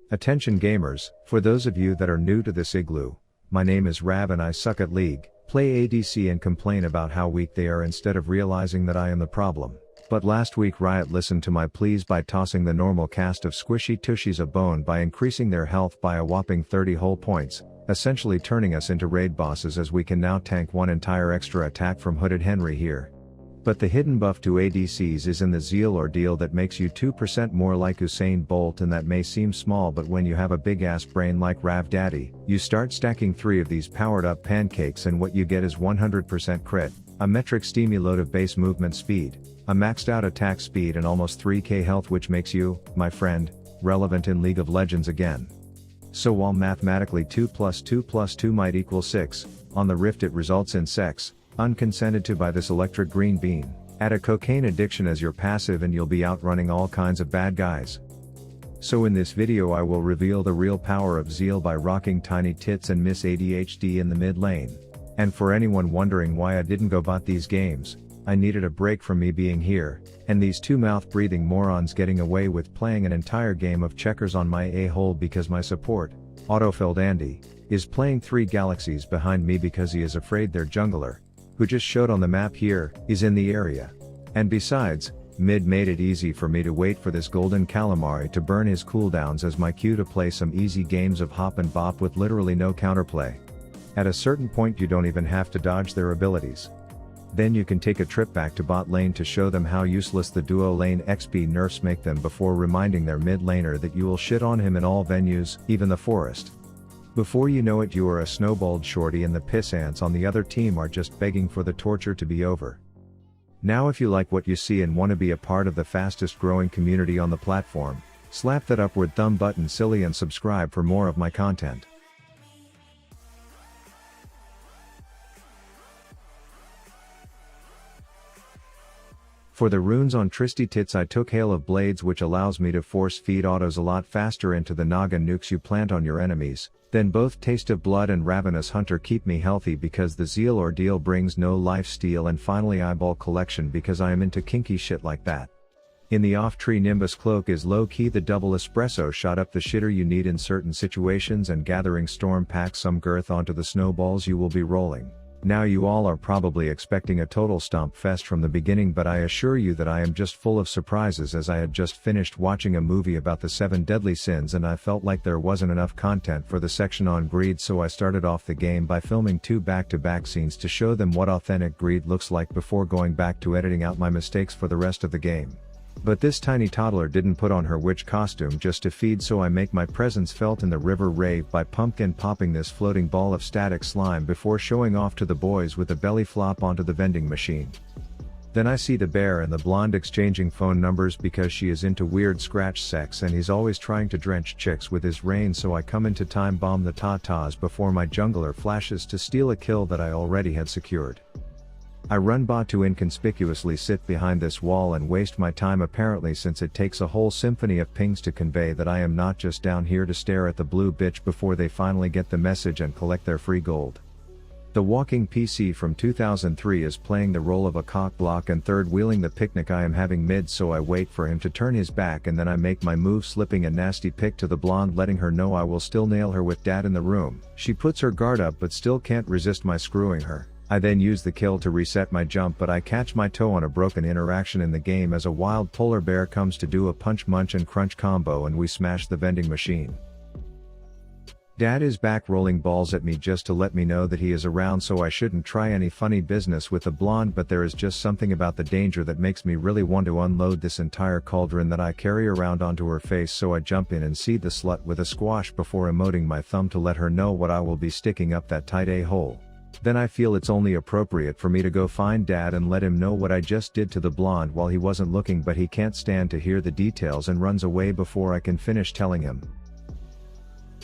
Attention gamers, for those of you that are new to this igloo, my name is Rav and I suck at League, play ADC and complain about how weak they are instead of realizing that I am the problem. But last week Riot listened to my pleas by tossing the normal cast of squishy tushies a bone by increasing their health by a whopping 30 whole points, essentially turning us into raid bosses as we can now tank one entire extra attack from Hooded Henry here. But the hidden buff to ADCs is in the Zeal ordeal that makes you 2% more like Usain Bolt, and that may seem small, but when you have a big ass brain like Rav Daddy, you start stacking 3 of these powered up pancakes and what you get is 100% crit, a metric steamy load of base movement speed, a maxed out attack speed and almost 3k health, which makes you, my friend, relevant in League of Legends again. So while mathematically 2 plus 2 plus 2 might equal 6, on the Rift it results in sex, unconsented to by this electric green bean. Add a cocaine addiction as your passive and you'll be outrunning all kinds of bad guys. So in this video I will reveal the real power of Zeal by rocking tiny tits and Miss ADHD in the mid lane. And for anyone wondering why I didn't go bot these games, I needed a break from me being here, and these two mouth-breathing morons getting away with playing an entire game of checkers on my a-hole because my support, autofilled Andy, is playing 3 galaxies behind me because he is afraid their jungler, who just showed on the map here, is in the area. And besides, mid made it easy for me to wait for this golden calamari to burn his cooldowns as my cue to play some easy games of hop and bop with literally no counterplay. At a certain point you don't even have to dodge their abilities. Then you can take a trip back to bot lane to show them how useless the duo lane XP nerfs make them before reminding their mid laner that you will shit on him in all venues, even the forest. Before you know it you are a snowballed shorty and the piss ants on the other team are just begging for the torture to be over. Now if you like what you see and want to be a part of the fastest growing community on the platform, slap that upward thumb button silly and subscribe for more of my content. For the runes on Tristy Tits I took Hail of Blades, which allows me to force feed autos a lot faster into the Naga nukes you plant on your enemies. Then both Taste of Blood and Ravenous Hunter keep me healthy because the Zeal ordeal brings no life steal, and finally Eyeball Collection because I am into kinky shit like that. In the off-tree Nimbus Cloak is low-key the double espresso shot up the shitter you need in certain situations, and Gathering Storm packs some girth onto the snowballs you will be rolling. Now you all are probably expecting a total stomp fest from the beginning, but I assure you that I am just full of surprises, as I had just finished watching a movie about the 7 deadly sins and I felt like there wasn't enough content for the section on greed, so I started off the game by filming 2 back-to-back scenes to show them what authentic greed looks like before going back to editing out my mistakes for the rest of the game. But this tiny toddler didn't put on her witch costume just to feed, so I make my presence felt in the river rave by pumpkin popping this floating ball of static slime before showing off to the boys with a belly flop onto the vending machine. Then I see the bear and the blonde exchanging phone numbers because she is into weird scratch sex and he's always trying to drench chicks with his rain, so I come in to time bomb the tatas before my jungler flashes to steal a kill that I already had secured. I run bot to inconspicuously sit behind this wall and waste my time apparently, since it takes a whole symphony of pings to convey that I am not just down here to stare at the blue bitch before they finally get the message and collect their free gold. The walking PC from 2003 is playing the role of a cock block and third wheeling the picnic I am having mid, so I wait for him to turn his back and then I make my move, slipping a nasty pic to the blonde, letting her know I will still nail her with dad in the room. She puts her guard up but still can't resist my screwing her. I then use the kill to reset my jump, but I catch my toe on a broken interaction in the game as a wild polar bear comes to do a punch munch and crunch combo and we smash the vending machine. Dad is back rolling balls at me just to let me know that he is around, so I shouldn't try any funny business with the blonde, but there is just something about the danger that makes me really want to unload this entire cauldron that I carry around onto her face, so I jump in and seed the slut with a squash before emoting my thumb to let her know what I will be sticking up that tight a-hole. Then I feel it's only appropriate for me to go find dad and let him know what I just did to the blonde while he wasn't looking, but he can't stand to hear the details and runs away before I can finish telling him.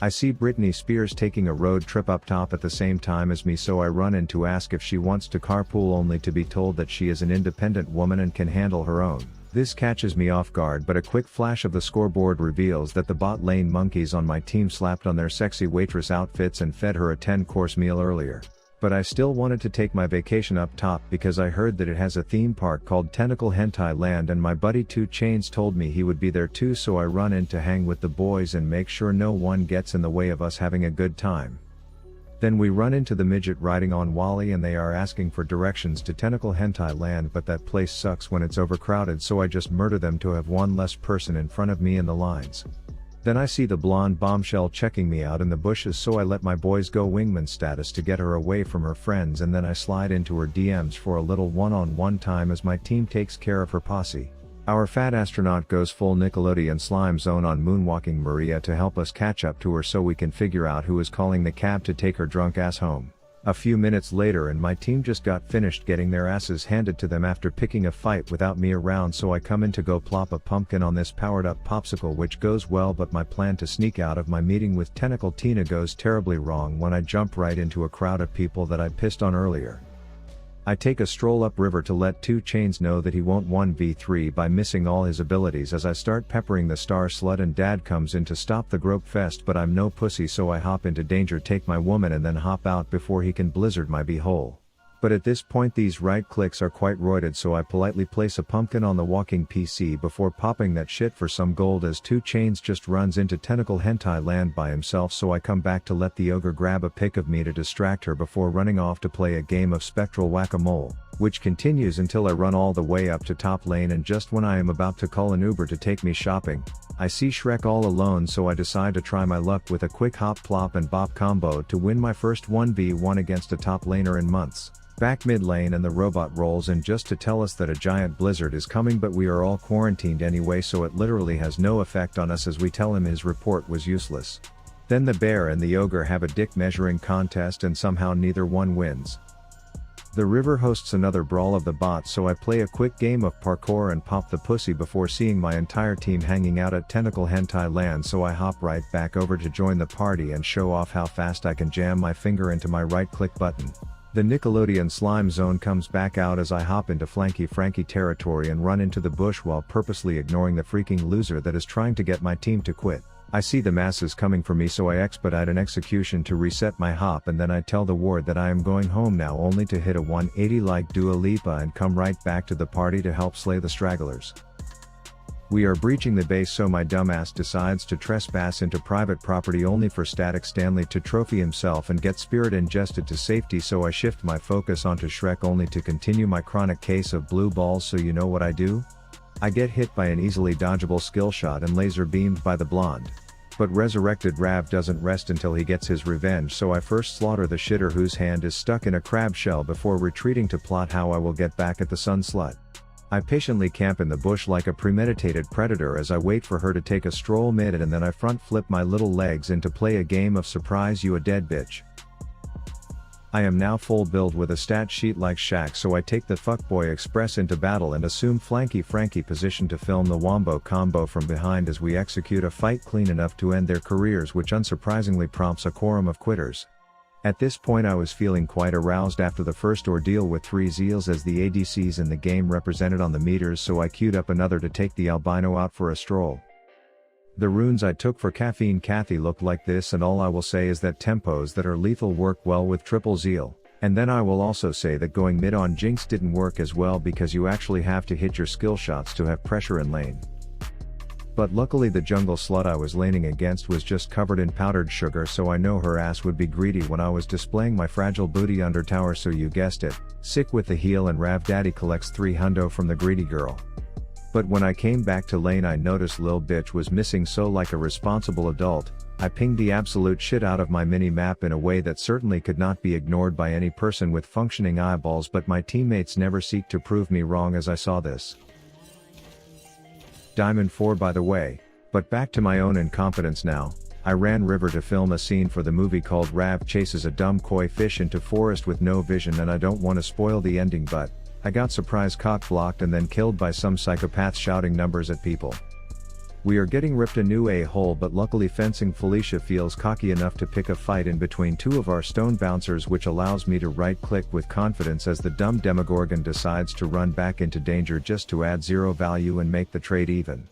I see Britney Spears taking a road trip up top at the same time as me, so I run in to ask if she wants to carpool, only to be told that she is an independent woman and can handle her own. This catches me off guard, but a quick flash of the scoreboard reveals that the bot lane monkeys on my team slapped on their sexy waitress outfits and fed her a 10-course meal earlier. But I still wanted to take my vacation up top because I heard that it has a theme park called Tentacle Hentai Land and my buddy 2 Chainz told me he would be there too, so I run in to hang with the boys and make sure no one gets in the way of us having a good time. Then we run into the midget riding on Wally and they are asking for directions to Tentacle Hentai Land, but that place sucks when it's overcrowded, so I just murder them to have one less person in front of me in the lines. Then I see the blonde bombshell checking me out in the bushes, so I let my boys go wingman status to get her away from her friends, and then I slide into her DMs for a little one-on-one time as my team takes care of her posse. Our fat astronaut goes full Nickelodeon slime zone on moonwalking Maria to help us catch up to her so we can figure out who is calling the cab to take her drunk ass home. A few minutes later and my team just got finished getting their asses handed to them after picking a fight without me around, so I come in to go plop a pumpkin on this powered up popsicle, which goes well, but my plan to sneak out of my meeting with Tentacle Tina goes terribly wrong when I jump right into a crowd of people that I pissed on earlier. I take a stroll upriver to let 2 Chainz know that he won't 1v3 by missing all his abilities as I start peppering the star slut, and dad comes in to stop the grope fest, but I'm no pussy, so I hop into danger, take my woman and then hop out before he can blizzard my beehole. But at this point these right clicks are quite roided, so I politely place a pumpkin on the walking PC before popping that shit for some gold as 2 Chainz just runs into Tentacle Hentai Land by himself, so I come back to let the ogre grab a pic of me to distract her before running off to play a game of spectral whack-a-mole, which continues until I run all the way up to top lane, and just when I am about to call an Uber to take me shopping, I see Shrek all alone, so I decide to try my luck with a quick hop plop and bop combo to win my first 1v1 against a top laner in months. Back mid lane and the robot rolls in just to tell us that a giant blizzard is coming, but we are all quarantined anyway, so it literally has no effect on us as we tell him his report was useless. Then the bear and the ogre have a dick measuring contest and somehow neither one wins. The river hosts another brawl of the bots, so I play a quick game of parkour and pop the pussy before seeing my entire team hanging out at Tentacle Hentai Land, so I hop right back over to join the party and show off how fast I can jam my finger into my right click button. The Nickelodeon slime zone comes back out as I hop into Flanky Frankie territory and run into the bush while purposely ignoring the freaking loser that is trying to get my team to quit. I see the masses coming for me, so I expedite an execution to reset my hop, and then I tell the ward that I am going home now, only to hit a 180 like Dua Lipa and come right back to the party to help slay the stragglers. We are breaching the base, so my dumbass decides to trespass into private property only for Static Stanley to trophy himself and get spirit ingested to safety, so I shift my focus onto Shrek only to continue my chronic case of blue balls. So you know what I do? I get hit by an easily dodgeable skill shot and laser beamed by the blonde. But resurrected Rav doesn't rest until he gets his revenge, so I first slaughter the shitter whose hand is stuck in a crab shell before retreating to plot how I will get back at the sun slut. I patiently camp in the bush like a premeditated predator as I wait for her to take a stroll mid, and then I front flip my little legs in to play a game of surprise you a dead bitch. I am now full build with a stat sheet like Shaq, so I take the fuckboy express into battle and assume Flanky Frankie position to film the wombo combo from behind as we execute a fight clean enough to end their careers, which unsurprisingly prompts a quorum of quitters. At this point I was feeling quite aroused after the first ordeal with 3 Zeals as the ADCs in the game represented on the meters, so I queued up another to take the albino out for a stroll. The runes I took for Caffeine Cathy look like this, and all I will say is that tempos that are lethal work well with triple Zeal, and then I will also say that going mid on Jinx didn't work as well because you actually have to hit your skill shots to have pressure in lane. But luckily the jungle slut I was laning against was just covered in powdered sugar, so I know her ass would be greedy when I was displaying my fragile booty under tower, so you guessed it, sick with the heel, and Rav Daddy collects 3 hundo from the greedy girl. But when I came back to lane I noticed Lil Bitch was missing, so like a responsible adult, I pinged the absolute shit out of my mini-map in a way that certainly could not be ignored by any person with functioning eyeballs, but my teammates never seek to prove me wrong as I saw this. Diamond 4 by the way, but back to my own incompetence now. I ran river to film a scene for the movie called Rav Chases a Dumb Koi Fish into Forest with No Vision, and I don't want to spoil the ending, but I got surprise cock blocked and then killed by some psychopath shouting numbers at people. We are getting ripped a new a-hole, but luckily fencing Felicia feels cocky enough to pick a fight in between 2 of our stone bouncers, which allows me to right click with confidence as the dumb Demogorgon decides to run back into danger just to add 0 value and make the trade even.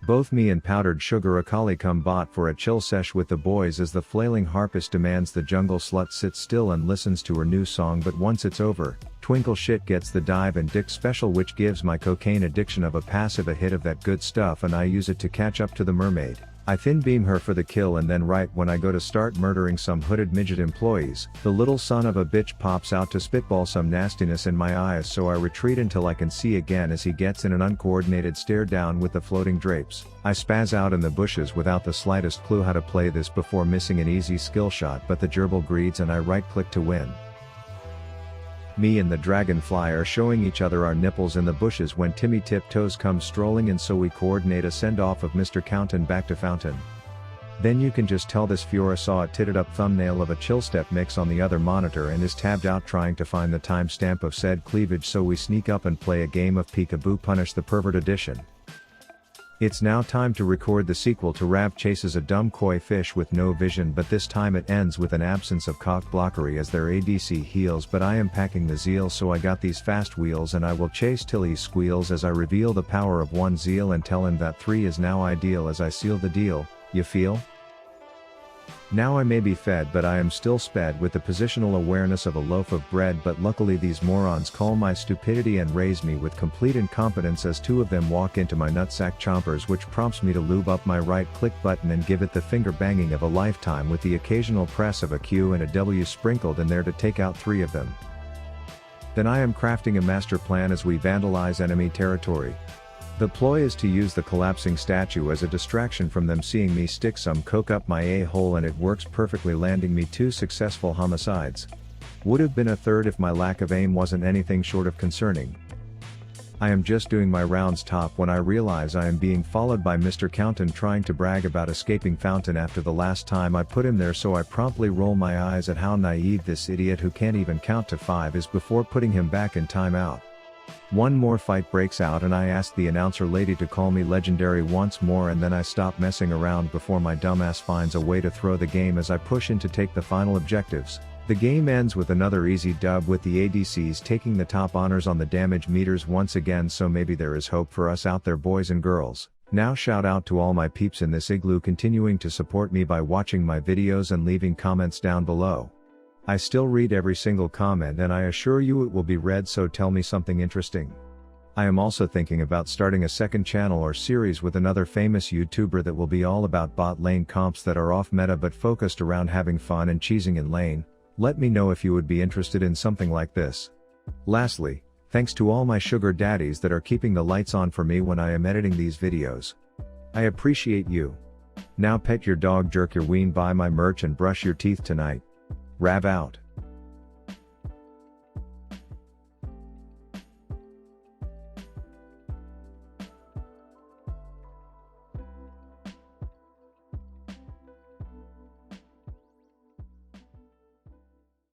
Both me and Powdered Sugar Akali come bot for a chill sesh with the boys as the flailing harpist demands the jungle slut sits still and listens to her new song, but once it's over, Twinkle Shit gets the dive and dick special, which gives my cocaine addiction of a passive a hit of that good stuff, and I use it to catch up to the mermaid. I thin beam her for the kill, and then right when I go to start murdering some hooded midget employees, the little son of a bitch pops out to spitball some nastiness in my eyes, so I retreat until I can see again as he gets in an uncoordinated stare down with the floating drapes. I spaz out in the bushes without the slightest clue how to play this before missing an easy skill shot, but the gerbil greeds and I right click to win. Me and the dragonfly are showing each other our nipples in the bushes when Timmy Tiptoes comes strolling in, so we coordinate a send-off of Mr. Countin back to Fountain. Then you can just tell this Fiora saw a titted up thumbnail of a chill step mix on the other monitor and is tabbed out trying to find the timestamp of said cleavage, so we sneak up and play a game of Peekaboo Punish the Pervert edition. It's now time to record the sequel to Rab Chases a Dumb Koi Fish with no vision, but this time it ends with an absence of cock blockery as their ADC heals, but I am packing the Zeal, so I got these fast wheels and I will chase till he squeals as I reveal the power of one Zeal and tell him that 3 is now ideal as I seal the deal, you feel? Now I may be fed, but I am still sped with the positional awareness of a loaf of bread, but luckily these morons call my stupidity and raise me with complete incompetence as 2 of them walk into my nutsack chompers, which prompts me to lube up my right click button and give it the finger banging of a lifetime with the occasional press of a Q and a W sprinkled in there to take out 3 of them. Then I am crafting a master plan as we vandalize enemy territory. The ploy is to use the collapsing statue as a distraction from them seeing me stick some coke up my a-hole, and it works perfectly, landing me 2 successful homicides. Would have been a third if my lack of aim wasn't anything short of concerning. I am just doing my rounds top when I realize I am being followed by Mr. Countin trying to brag about escaping Fountain after the last time I put him there, so I promptly roll my eyes at how naive this idiot who can't even count to 5 is before putting him back in timeout. One more fight breaks out and I ask the announcer lady to call me legendary once more, and then I stop messing around before my dumbass finds a way to throw the game as I push in to take the final objectives. The game ends with another easy dub with the ADCs taking the top honors on the damage meters once again, so maybe there is hope for us out there, boys and girls. Now shout out to all my peeps in this igloo continuing to support me by watching my videos and leaving comments down below. I still read every single comment and I assure you it will be read, so tell me something interesting. I am also thinking about starting a second channel or series with another famous YouTuber that will be all about bot lane comps that are off meta but focused around having fun and cheesing in lane. Let me know if you would be interested in something like this. Lastly, thanks to all my sugar daddies that are keeping the lights on for me when I am editing these videos. I appreciate you. Now pet your dog, jerk your ween, buy my merch and brush your teeth tonight. Rab out.